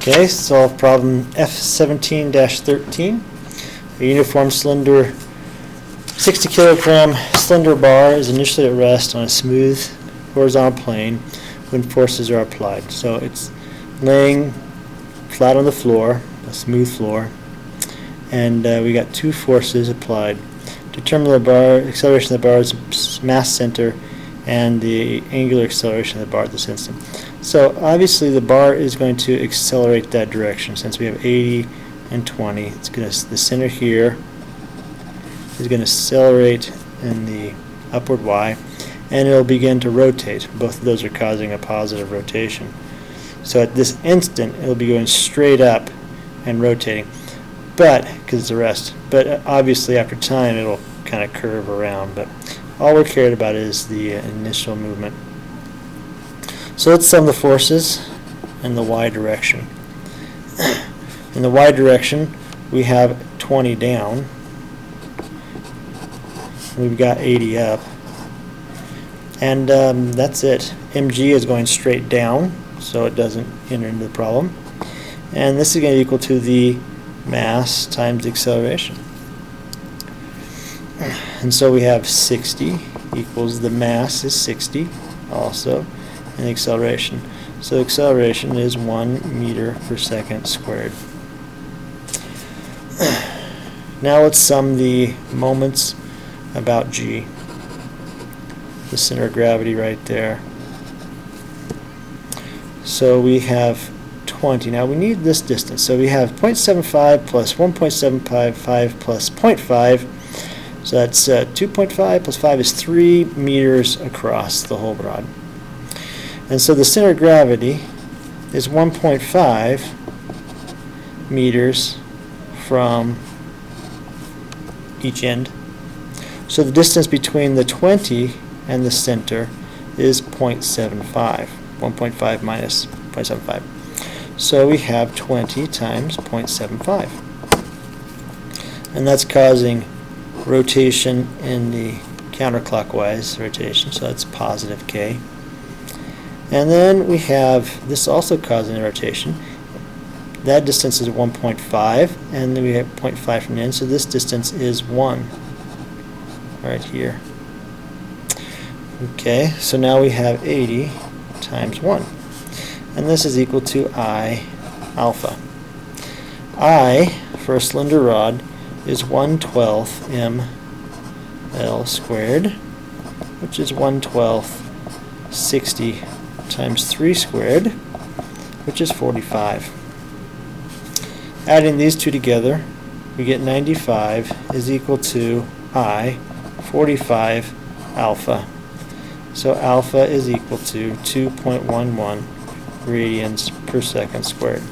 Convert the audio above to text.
Okay, solve problem F17-13. A uniform cylinder 60 kilogram cylinder bar is initially at rest on a smooth horizontal plane when forces are applied. So it's laying flat on the floor, a smooth floor, and we got two forces applied. Determine the bar acceleration of the bar's mass center and the angular acceleration of the bar at this instant. So obviously the bar is going to accelerate that direction since we have 80 and 20. It's going to, the center here is going to accelerate in the upward y, and it'll begin to rotate. Both of those are causing a positive rotation. So at this instant it'll be going straight up and rotating, but because it's a rest. But obviously after time it'll kind of curve around. But all we're cared about is the initial movement. So let's sum the forces in the y direction. In the y direction, we have 20 down. We've got 80 up. And that's it. mg is going straight down, so it doesn't enter into the problem. And this is going to equal to the mass times the acceleration. And so we have 60 equals the mass is 60 also, and the acceleration. So acceleration is 1 meter per second squared. Now let's sum the moments about g. The center of gravity right there. So we have 20. Now we need this distance. So we have 0.75 plus 1.755 plus 0.5. So that's 2.5 plus 5 is 3 meters across the whole rod. And so the center of gravity is 1.5 meters from each end. So the distance between the 20 and the center is 0.75. 1.5 minus 0.75. So we have 20 times 0.75. And that's causing rotation in the counterclockwise rotation, so that's positive k. And then we have this also causing a rotation. That distance is 1.5, and then we have 0.5 from the end, so this distance is 1 right here. Okay, so now we have 80 times 1, and this is equal to I alpha. I, for a cylinder rod, is 1/12 mL squared, which is 1/12 60 times 3 squared, which is 45. Adding these two together, we get 95 is equal to I 45 alpha. So alpha is equal to 2.11 radians per second squared.